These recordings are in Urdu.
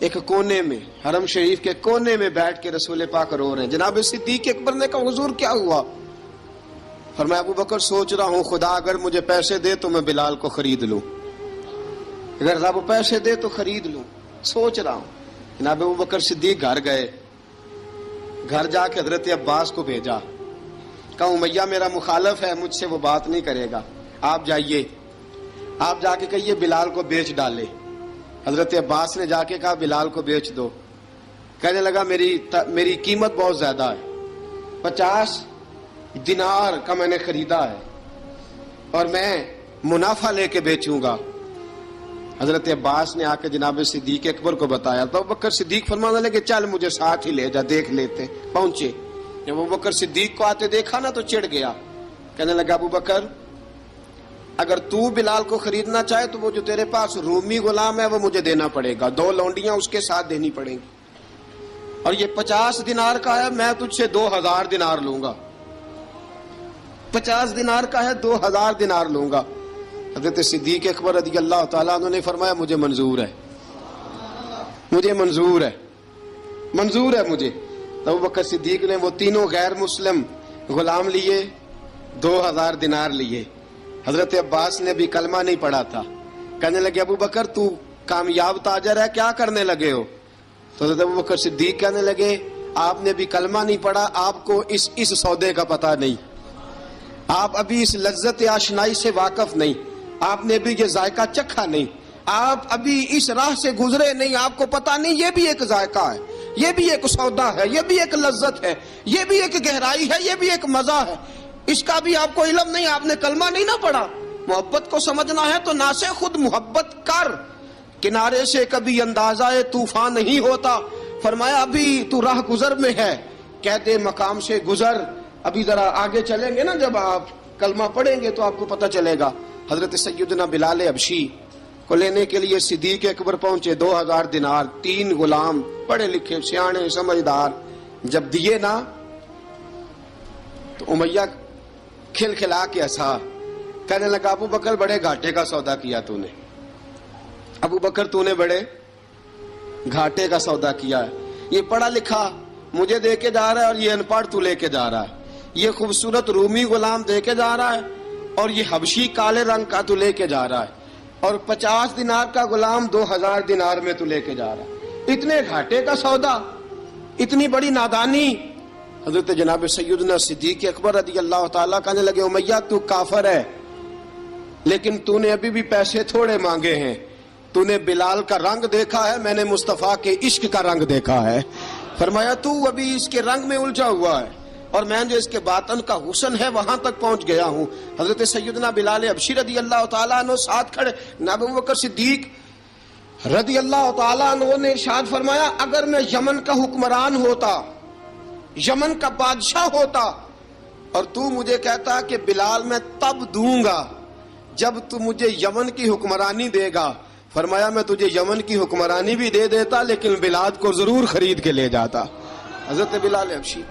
ایک کونے میں، حرم شریف کے کونے میں بیٹھ کے رسول پاک رو رہے ہیں۔ جناب صدیق اکبر نے کہا حضور کیا ہوا؟ فرمایا ابو بکر سوچ رہا ہوں خدا اگر مجھے پیسے دے تو میں بلال کو خرید لوں، اگر رب پیسے دے تو خرید لوں، سوچ رہا ہوں۔ جناب ابو بکر صدیق گھر گئے، گھر جا کے حضرت عباس کو بھیجا، کہا امیہ میرا مخالف ہے، مجھ سے وہ بات نہیں کرے گا، آپ جائیے، آپ جا کے کہیے بلال کو بیچ ڈالے۔ حضرت عباس نے جا کے کہا بلال کو بیچ دو۔ کہنے لگا میری قیمت بہت زیادہ ہے، 50 دینار کا میں نے خریدا ہے اور میں منافع لے کے بیچوں گا۔ حضرت عباس نے آ کے جناب صدیق اکبر کو بتایا تو ابو بکر صدیق فرمانے لگے چل مجھے ساتھ ہی لے جا، دیکھ لیتے۔ پہنچے، جب ابو بکر صدیق کو آتے دیکھا نا تو چڑ گیا، کہنے لگا ابو بکر اگر تو بلال کو خریدنا چاہے تو وہ جو تیرے پاس رومی غلام ہے وہ مجھے دینا پڑے گا، 2 لونڈیاں اس کے ساتھ دینی پڑیں گی، اور یہ 50 دینار کا ہے، میں تجھ سے 2000 دینار لوں گا، 50 دینار کا ہے 2000 دینار لوں گا۔ حضرت صدیق اکبر رضی اللہ تعالیٰ عنہ نے فرمایا مجھے منظور ہے، مجھے منظور ہے، منظور ہے مجھے۔ ابو بکر صدیق نے وہ تینوں غیر مسلم غلام لیے، 2000 دینار لیے۔ حضرت عباس نے بھی کلمہ نہیں پڑھا تھا، کہنے لگے ابو بکر تو کامیاب تاجر ہے، کیا کرنے لگے ہو؟ تو حضرت ابو بکر صدیق کہنے لگے آپ نے بھی کلمہ نہیں پڑھا، آپ کو اس سودے کا پتہ نہیں، آپ ابھی اس لذت آشنائی سے واقف نہیں، آپ نے بھی یہ ذائقہ چکھا نہیں، آپ ابھی اس راہ سے گزرے نہیں، آپ کو پتہ نہیں یہ بھی ایک ذائقہ ہے، یہ بھی ایک سودا ہے، یہ بھی ایک لذت ہے، یہ بھی ایک گہرائی ہے، یہ بھی ایک مزہ ہے، اس کا بھی آپ کو علم نہیں، آپ نے کلمہ نہیں نہ پڑھا۔ محبت کو سمجھنا ہے تو نہ سے خود محبت کر، کنارے سے کبھی اندازہ طوفان نہیں ہوتا۔ فرمایا ابھی تو راہ گزر میں ہے، کہتے مقام سے گزر، ابھی ذرا آگے چلیں گے نا، جب آپ کلمہ پڑھیں گے تو آپ کو پتہ چلے گا۔ حضرت سیدنا بلال حبشی کو لینے کے لیے صدیق اکبر پہنچے، 2000 دینار، 3 غلام پڑھے لکھے سیانے سمجھدار، جب دیے نا تو امیہ کھل کھلا کے ہنسا، کہنے لگا ابو بکر بڑے گھاٹے کا سودا کیا تو نے، ابو بکر تو نے بڑے گھاٹے کا سودا کیا ہے، یہ پڑھا لکھا مجھے دے کے جا رہا ہے اور یہ ان پڑھ تو لے کے جا رہا ہے، یہ خوبصورت رومی غلام دے کے جا رہا ہے اور یہ حبشی کالے رنگ کا تو لے کے جا رہا ہے، اور 50 دینار کا غلام 2000 دینار میں تو لے کے جا رہا ہے، اتنے گھاٹے کا سودا، اتنی بڑی نادانی۔ حضرت جناب سیدنا صدیق اکبر رضی اللہ تعالیٰ کہنے لگے امیہ تو کافر ہے لیکن تو نے ابھی بھی پیسے تھوڑے مانگے ہیں، تو نے بلال کا رنگ دیکھا ہے، میں نے مصطفیٰ کے عشق کا رنگ دیکھا ہے۔ فرمایا تو ابھی اس کے رنگ میں الجھا ہوا ہے اور میں جو اس کے باطن کا حسن ہے وہاں تک پہنچ گیا ہوں۔ حضرت سیدنا بلال حبشی رضی اللہ تعالیٰ عنہ ساتھ کھڑے، جناب ابو بکر صدیق رضی اللہ تعالیٰ عنہ نے ارشاد فرمایا اگر میں یمن کا حکمران ہوتا، یمن کا بادشاہ ہوتا اور تو مجھے کہتا کہ بلال میں تب دوں گا جب تو مجھے یمن کی حکمرانی دے گا، فرمایا میں تجھے یمن کی حکمرانی بھی دے دیتا لیکن بلال کو ضرور خرید کے لے جاتا۔ حضرت بلال حبشی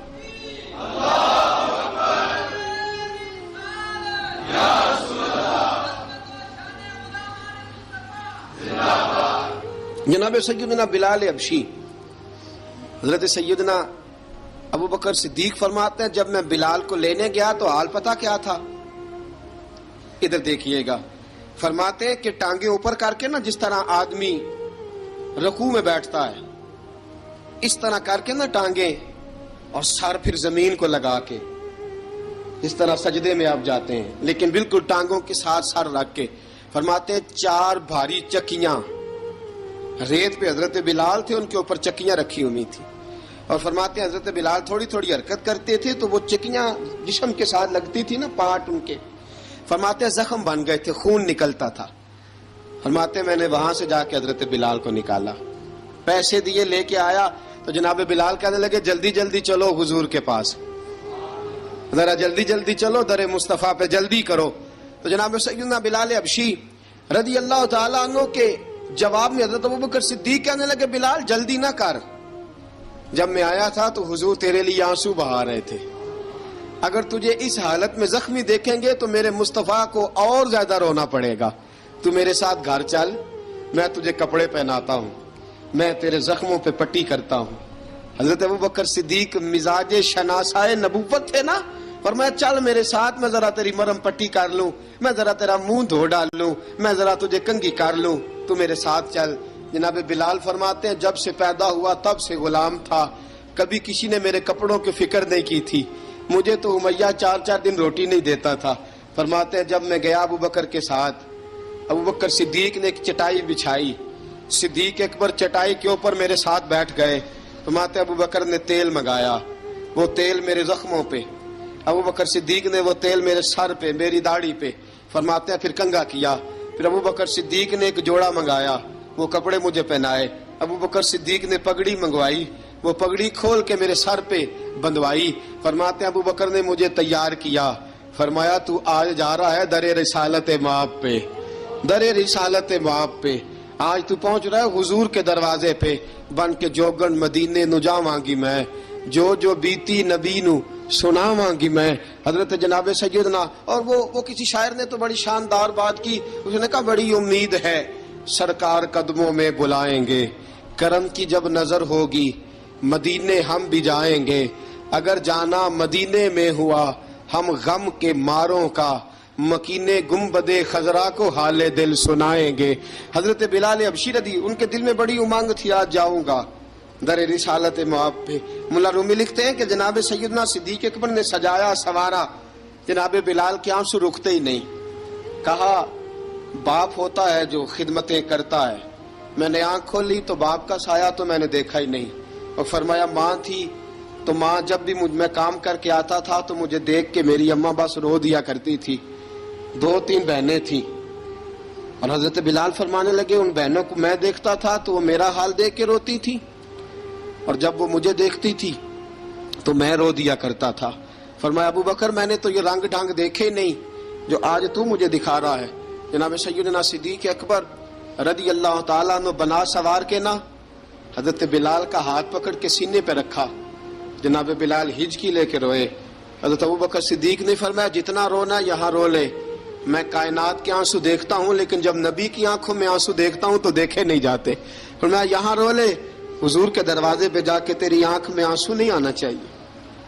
جناب سیدنا بلال حبشی، حضرت سیدنا ابو بکر صدیق فرماتے ہیں جب میں بلال کو لینے گیا تو حال پتہ کیا تھا؟ ادھر دیکھیے گا، فرماتے ہیں کہ ٹانگیں اوپر کر کے نا جس طرح آدمی رکوع میں بیٹھتا ہے اس طرح کر کے نا ٹانگیں، اور سر پھر زمین کو لگا کے اس طرح سجدے میں آپ جاتے ہیں، لیکن بالکل ٹانگوں کے ساتھ سر رکھ کے۔ فرماتے ہیں 4 بھاری چکیاں ریت پہ حضرت بلال تھے، ان کے اوپر چکیاں رکھی ہوئی تھی، اور فرماتے ہیں حضرت بلال تھوڑی تھوڑی حرکت کرتے تھے تو وہ چکیاں جسم کے ساتھ لگتی تھی نا، پارٹ ان کے، فرماتے ہیں زخم بن گئے تھے، خون نکلتا تھا۔ فرماتے ہیں میں نے وہاں سے جا کے حضرت بلال کو نکالا، پیسے دیے، لے کے آیا تو جناب بلال کہنے لگے جلدی جلدی چلو حضور کے پاس، ذرا جلدی جلدی چلو، در مصطفیٰ پہ جلدی کرو۔ تو جناب سیدنا بلال حبشی رضی اللہ تعالیٰ عنہ کے جواب میں حضرت ابوبکر صدیق کہنے لگے بلال جلدی نہ کر، جب میں آیا تھا تو حضور تیرے لیے آنسو بہا رہے تھے، اگر تجھے اس حالت میں زخمی دیکھیں گے تو میرے مصطفیٰ کو اور زیادہ رونا پڑے گا، تو میرے ساتھ گھر چل، میں تجھے کپڑے پہناتا ہوں۔ میں تیرے زخموں پہ پٹی کرتا ہوں۔ حضرت ابوبکر صدیق مزاج شناسائے نبوت تھے نا، فرمایا چل میرے ساتھ، میں ذرا تیری مرم پٹی کر لوں، میں ذرا تیرا منہ دھو ڈال لوں، میں ذرا تجھے کنگھی کر لوں، تو میرے ساتھ چل۔ جناب بلال فرماتے ہیں جب سے پیدا ہوا تب سے غلام تھا، کبھی کسی نے میرے کپڑوں کی فکر نہیں کی تھی، مجھے تو امیہ 4 دن روٹی نہیں دیتا تھا۔ فرماتے ہیں جب میں گیا ابوبکر کے ساتھ، ابوبکر صدیق نے ایک چٹائی بچھائی، صدیق اکبر چٹائی کے اوپر میرے ساتھ بیٹھ گئے۔ فرماتے ہیں ابوبکر نے تیل منگایا، وہ تیل میرے زخموں پہ، ابوبکر صدیق نے وہ تیل میرے سر پہ، میری داڑھی پہ، فرماتے ہیں پھر کنگھا کیا۔ پھر ابوبکر صدیق نے ایک جوڑا منگایا، وہ کپڑے مجھے پہنائے۔ ابوبکر صدیق نے پگڑی منگوائی، وہ پگڑی کھول کے میرے سر پہ بندھوائی۔ فرماتے ہیں ابوبکر نے مجھے تیار کیا، فرمایا تو آج جا رہا ہے در رسالت مآب پہ، در رسالت مآب پہ، آج تو پہنچ رہا ہے حضور کے دروازے پہ، بن کے جوگن مدینے نو جاواں گی میں، جو بیتی نبی نو سناواں گی میں۔ حضرت جناب سیدنا، اور وہ کسی شاعر نے تو بڑی شاندار بات کی، اس نے کہا بڑی امید ہے سرکار قدموں میں بلائیں گے، کرم کی جب نظر ہوگی مدینے ہم بھی جائیں گے، اگر جانا مدینے میں ہوا ہم غم کے ماروں کا، مکینے گنبد خضرا کو حال دل سنائیں گے۔ حضرت بلال حبشی رضی، ان کے دل میں بڑی امنگ تھی آج جاؤں گا در رسالت مآب پہ۔ ملا رومی لکھتے ہیں کہ جناب سیدنا صدیق اکبر نے سجایا سوارا، جناب بلال کے آنسو رکتے ہی نہیں۔ کہا باپ ہوتا ہے جو خدمتیں کرتا ہے، میں نے آنکھ کھولی تو باپ کا سایہ تو میں نے دیکھا ہی نہیں۔ اور فرمایا ماں تھی تو ماں جب بھی میں کام کر کے آتا تھا تو مجھے دیکھ کے میری اماں بس رو دیا کرتی تھی۔ 2-3 بہنیں تھیں، اور حضرت بلال فرمانے لگے ان بہنوں کو میں دیکھتا تھا تو وہ میرا حال دیکھ کے روتی تھی، اور جب وہ مجھے دیکھتی تھی تو میں رو دیا کرتا تھا۔ فرمایا ابوبکر میں نے تو یہ رنگ ڈھنگ دیکھے نہیں جو آج تو مجھے دکھا رہا ہے۔ جناب سیدنا صدیق اکبر رضی اللہ تعالیٰ عنہ بنا سوار کے نا حضرت بلال کا ہاتھ پکڑ کے سینے پہ رکھا، جناب بلال ہجکی لے کے روئے۔ حضرت ابوبکر صدیق نے فرمایا جتنا رونا یہاں رو لے، میں کائنات کے آنسو دیکھتا ہوں لیکن جب نبی کی آنکھوں میں آنسو دیکھتا ہوں تو دیکھے نہیں جاتے۔ فرمایا یہاں رو لے، حضور کے دروازے پہ جا کے تیری آنکھ میں آنسو نہیں آنا چاہیے،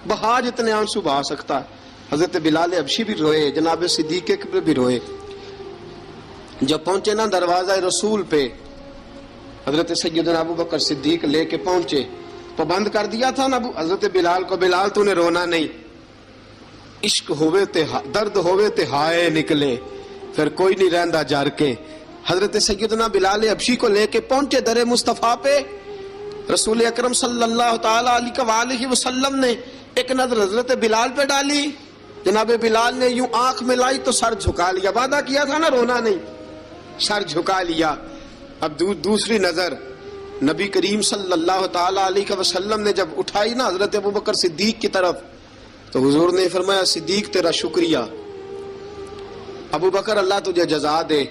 بہا جتنے آنسو بہا سکتا ہے۔ حضرت بلال حبشی بھی روئے، جناب صدیق اکبر بھی روئے۔ جب پہنچے نا دروازہ رسول پہ، حضرت سیدنا ابوبکر صدیق لے کے پہنچے تو بند کر دیا تھا نا حضرت بلال کو، بلال تو نے رونا نہیں، عشق ہوئے تے درد ہوئے تے ہائے نکلے، پھر کوئی نہیں رہندا جار کے۔ حضرت سیدنا بلال حبشی کو لے کے پہنچے در مصطفیٰ پہ، رسول اکرم صلی اللہ تعالی علیہ وسلم نے ایک نظر حضرت بلال پہ ڈالی، جناب بلال نے یوں آنکھ ملائی تو سر جھکا لیا، وعدہ کیا تھا نا رونا نہیں، سر جھکا لیا۔ اب دوسری نظر نبی کریم صلی اللہ تعالی علیہ وسلم نے جب اٹھائی نا حضرت ابوبکر صدیق کی طرف تو حضور نے فرمایا صدیق تیرا شکریہ، ابوبکر اللہ تجھے جزا دے۔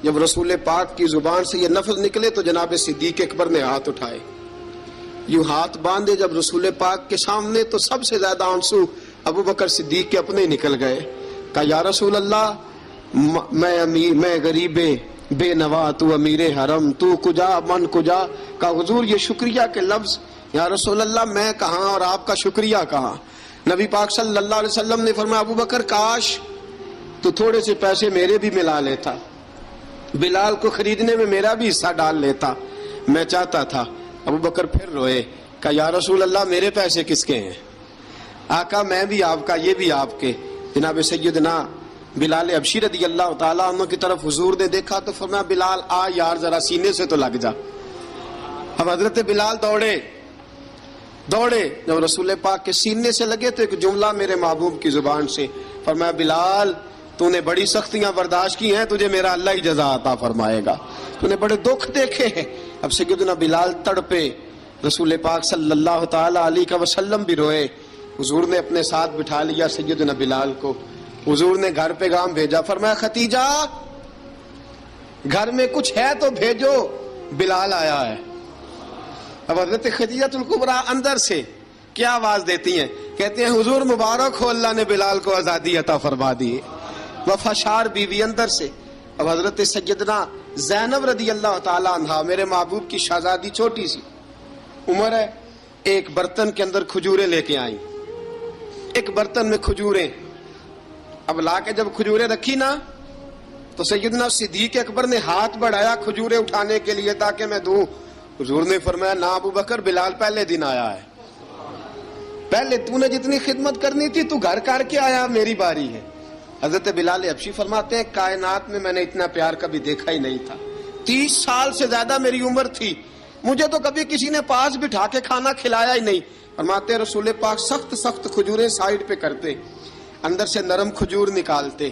جب رسول پاک کی زبان سے یہ لفظ نکلے تو جناب صدیق اکبر نے ہاتھ اٹھائے، یوں ہاتھ باندھے جب رسول پاک کے سامنے تو سب سے زیادہ آنسو ابوبکر صدیق کے اپنے نکل گئے۔ کہا یا رسول اللہ میں غریب بے نوا، تو امیر حرم، تو کجا من کجا۔ کہا حضور یہ شکریہ کے لفظ، یا رسول اللہ میں کہاں اور آپ کا شکریہ کہاں۔ نبی پاک صلی اللہ علیہ وسلم نے فرمایا ابوبکر کاش تو تھوڑے سے پیسے میرے بھی ملا لیتا، بلال کو خریدنے میں میرا بھی حصہ ڈال لیتا، میں چاہتا تھا۔ ابوبکر پھر روئے، کہا یا رسول اللہ میرے پیسے کس کے ہیں؟ آقا میں بھی آپ کا، یہ بھی آپ کے۔ جناب سیدنا بلال حبشی رضی اللہ تعالیٰ عنہ کی طرف حضور نے دیکھا تو فرمایا بلال آ یار ذرا سینے سے تو لگ جا۔ اب حضرت بلال دوڑے، جب رسول پاک کے سینے سے لگے تو ایک جملہ میرے محبوب کی زبان سے، فرمایا بلال تو نے بڑی سختیاں برداشت کی ہیں، تجھے میرا اللہ ہی جزا عطا فرمائے گا، تو نے بڑے دکھ دیکھے ہیں۔ اب سیدنا بلال تڑپے، رسول پاک صلی اللہ تعالی علیہ وسلم بھی روئے۔ حضور نے اپنے ساتھ بٹھا لیا سیدنا بلال کو، حضور نے گھر پیغام بھیجا، فرمایا ختیجہ گھر میں کچھ ہے تو بھیجو، بلال آیا ہے۔ اب حضرت خدیجہ الکبریٰ اندر سے کیا آواز دیتی ہیں، کہتے ہیں حضور مبارک ہو، اللہ نے بلال کو آزادی عطا فرما دی۔ وفاشار بیوی اندر سے، اب حضرت سیدنا زینب رضی اللہ تعالی عنہا میرے محبوب کی شہزادی چھوٹی سی عمر ہے، ایک برتن کے اندر کھجوریں لے کے آئیں، ایک برتن میں کھجوریں، اب لا کے جب کھجوریں رکھی نا تو سیدنا صدیق اکبر نے ہاتھ بڑھایا کھجوریں اٹھانے کے لیے تاکہ میں دوں، حضور نے فرمایا نہ ابو بکر، بلال پہلے دن آیا ہے، پہلے تو نے جتنی خدمت کرنی تھی تو گھر کر کے آیا، میری باری ہے۔ حضرت بلال حبشی فرماتے ہیں کائنات میں نے اتنا پیار کبھی دیکھا ہی نہیں تھا، 30 سال سے زیادہ میری عمر تھی، مجھے تو کبھی کسی نے پاس بٹھا کے کھانا کھلایا ہی نہیں۔ فرماتے ہیں رسول پاک سخت سخت کھجوریں سائیڈ پہ کرتے، اندر سے نرم کھجور نکالتے،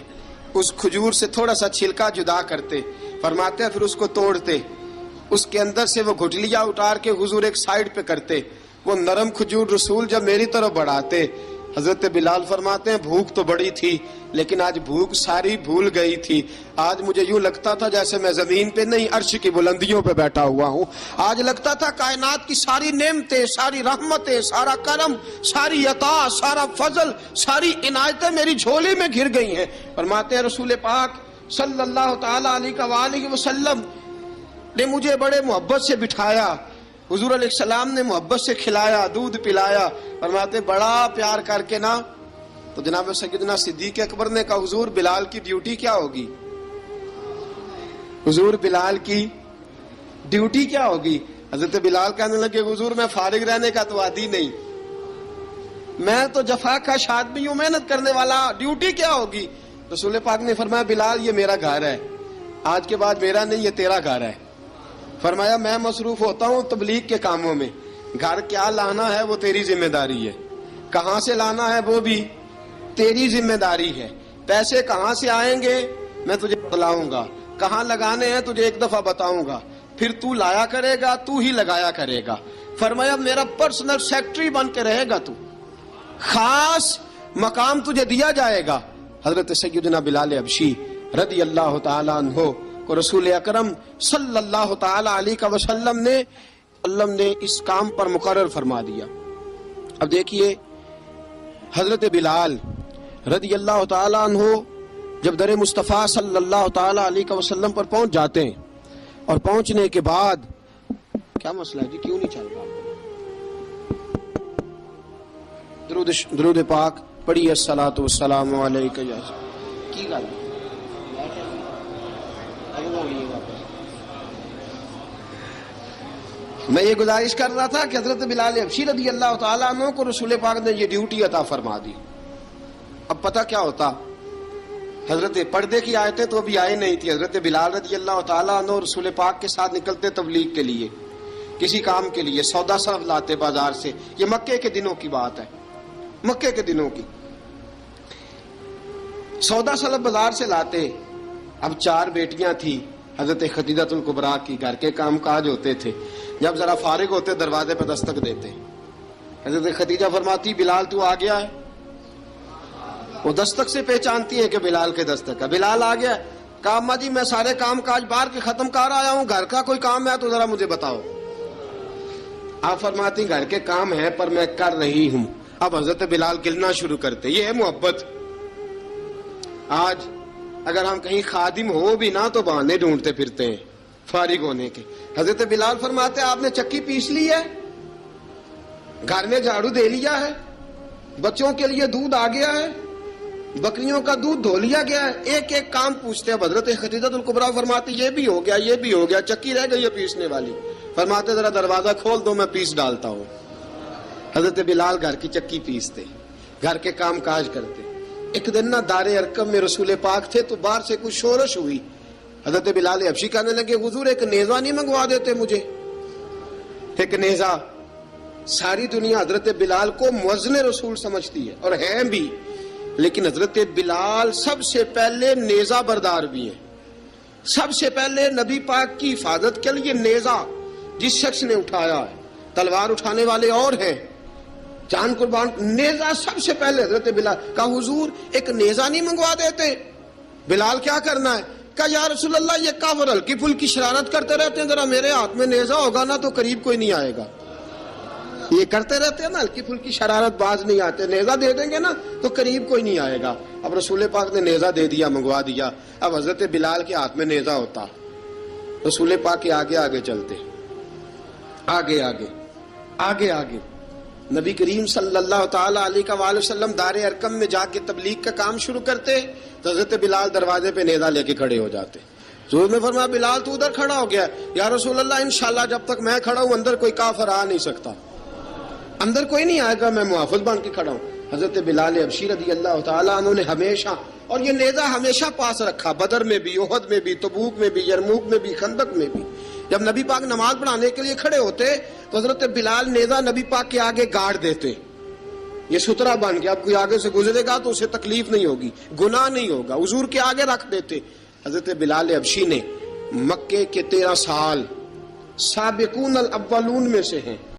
اس کھجور سے تھوڑا سا چھلکا جدا کرتے، فرماتے ہیں پھر اس کو توڑتے، اس کے اندر سے وہ گھٹلیاں اتار کے حضور ایک سائیڈ پہ کرتے، وہ نرم کھجور رسول جب میری طرف بڑھاتے، حضرت بلال فرماتے ہیں بھوک تو بڑی تھی لیکن آج بھوک ساری بھول گئی تھی، آج مجھے یوں لگتا تھا جیسے میں زمین پہ نہیں عرش کی بلندیوں پہ بیٹھا ہوا ہوں، آج لگتا تھا کائنات کی ساری نعمتیں، ساری رحمتیں، سارا کرم، ساری عطا، سارا فضل، ساری عنایتیں میری جھولی میں گر گئی ہیں۔ فرماتے ہیں رسول پاک صلی اللہ تعالی علیہ وآلہ وسلم نے مجھے بڑے محبت سے بٹھایا، حضور علیہ السلام نے محبت سے کھلایا، دودھ پلایا، فرماتے بڑا پیار کر کے نا تو جناب سیدنا صدیق اکبر نے کہا حضور بلال کی ڈیوٹی کیا ہوگی، حضور بلال کی ڈیوٹی کیا ہوگی؟ حضرت بلال کہنے لگے حضور میں فارغ رہنے کا تو عادی نہیں، میں تو جفا کش آدمی ہوں، محنت کرنے والا، ڈیوٹی کیا ہوگی؟ رسول پاک نے فرمایا بلال یہ میرا گھر ہے، آج کے بعد میرا نہیں یہ تیرا گھر ہے۔ فرمایا میں مصروف ہوتا ہوں تبلیغ کے کاموں میں، گھر کیا لانا ہے وہ تیری ذمہ داری ہے، کہاں سے لانا ہے وہ بھی تیری ذمہ داری ہے، پیسے کہاں سے آئیں گے میں تجھے بتلاؤں گا، کہاں لگانے ہیں تجھے ایک دفعہ بتاؤں گا، پھر تو لایا کرے گا، تو ہی لگایا کرے گا۔ فرمایا میرا پرسنل سیکٹری بن کے رہے گا، تو خاص مقام تجھے دیا جائے گا۔ حضرت سیدنا بلال حبشی رضی اللہ تعالی عنہ کو رسول اکرم صلی اللہ تعالی علیہ وسلم نے اس کام پر مقرر فرما دیا۔ اب دیکھیے حضرت بلال رضی اللہ تعالی عنہ جب در مصطفیٰ صلی اللہ تعالی علیہ وسلم پر پہنچ جاتے ہیں اور پہنچنے کے بعد کیا مسئلہ ہے جی، کیوں نہیں چل رہا؟ درود پاک پڑھیے الصلاۃ والسلام علیک یا کی گل میں یہ گزارش کر رہا تھا کہ حضرت بلال حبشی رضی اللہ تعالیٰ عنہ کو رسول پاک نے یہ ڈیوٹی عطا فرما دی۔ اب پتہ کیا ہوتا، حضرت پردے کی آیتیں تو ابھی آئے نہیں تھی، حضرت بلال رضی اللہ تعالیٰ عنہ رسول پاک کے ساتھ نکلتے تبلیغ کے لیے، کسی کام کے لیے، سودا صرف لاتے بازار سے، یہ مکے کے دنوں کی بات ہے، مکے کے دنوں کی سودا صرف بازار سے لاتے۔ اب 4 بیٹیاں تھی حضرت خدیجہ الکبریٰ کی، گھر کے کام کاج ہوتے تھے، جب ذرا فارغ ہوتے دروازے پہ دستک دیتے، حضرت خدیجہ فرماتی بلال تو آ گیا ہے، وہ دستک سے پہچانتی ہے کہ بلال کے دستک ہے، بلال آ گیا ہے، کہا اماں جی میں سارے کام کاج باہر کے ختم کر آیا ہوں، گھر کا کوئی کام ہے تو ذرا مجھے بتاؤ۔ آپ فرماتی گھر کے کام ہے پر میں کر رہی ہوں۔ اب حضرت بلال گلنا شروع کرتے، یہ ہے محبت۔ آج اگر ہم کہیں خادم ہو بھی نہ تو بہانے ڈھونڈتے پھرتے ہیں فارغ ہونے کے۔ حضرت بلال فرماتے آپ نے چکی پیس لی ہے، گھر میں جھاڑو دے لیا ہے، بچوں کے لیے دودھ آ گیا ہے، بکریوں کا دودھ دھو لیا گیا ہے، ایک ایک کام پوچھتے ہیں۔ حضرت خدیجہ الکبریٰ فرماتی یہ بھی ہو گیا، یہ بھی ہو گیا، چکی رہ گئی ہے پیسنے والی۔ فرماتے ذرا دروازہ کھول دو میں پیس ڈالتا ہوں۔ حضرت بلال گھر کی چکی پیستے، گھر کے کام کاج کرتے۔ ایک دن نہ دار ارقم میں رسول پاک تھے تو باہر سے کچھ شورش ہوئی، حضرت بلال حبشی کہنے لگے حضور ایک نیزہ نہیں منگوا دیتے مجھے؟ ایک نیزہ۔ ساری دنیا حضرت بلال کو مؤذن رسول سمجھتی ہے اور ہیں بھی، لیکن حضرت بلال سب سے پہلے نیزہ بردار بھی ہیں۔ سب سے پہلے نبی پاک کی حفاظت کے لیے نیزہ جس شخص نے اٹھایا ہے، تلوار اٹھانے والے اور ہیں، جان قربان، نیزہ سب سے پہلے حضرت بلال۔ کہا حضور ایک نیزہ نہیں منگوا دیتے؟ بلال کیا کرنا ہے؟ کہا یا رسول اللہ یہ کافر ہلکی پھلکی شرارت کرتے رہتے ہیں، ذرا میرے ہاتھ میں نیزہ ہوگا نا تو قریب کوئی نہیں آئے گا۔ یہ کرتے رہتے ہیں نا ہلکی پھلکی شرارت، باز نہیں آتے، نیزہ دے دیں گے نا تو قریب کوئی نہیں آئے گا۔ اب رسول پاک نے نیزہ دے دیا، منگوا دیا۔ اب حضرت بلال کے ہاتھ میں نیزہ ہوتا رسول پاک کے آگے آگے چلتے، آگے آگے آگے آگے نبی کریم صلی اللہ تعالی علیہ وآلہ وسلم دار ارقم میں جا کے تبلیغ کا کام شروع کرتے تو حضرت بلال دروازے پہ نیزہ لے کے کھڑے ہو جاتے. حضور نے فرمایا بلال تو ادھر کھڑا ہو گیا. یا رسول اللہ انشاءاللہ جب تک میں کھڑا ہوں اندر کوئی کافر آ نہیں سکتا، اندر کوئی نہیں آئے گا، میں محافظ بن کے کھڑا ہوں. حضرت بلال حبشی رضی اللہ تعالیٰ عنہ نے ہمیشہ، اور یہ نیزہ ہمیشہ پاس رکھا، بدر میں بھی، احد میں بھی، تبوک میں بھی، یرموک میں بھی، خندق میں بھی. جب نبی پاک نماز پڑھانے کے لیے کھڑے ہوتے تو حضرت بلال نیزہ نبی پاک کے آگے گاڑ دیتے. یہ سترا بن کے اب کوئی آگے سے گزرے گا تو اسے تکلیف نہیں ہوگی، گناہ نہیں ہوگا، حضور کے آگے رکھ دیتے. حضرت بلال حبشی نے مکے کے 13 سال سابقون الاولون میں سے ہیں.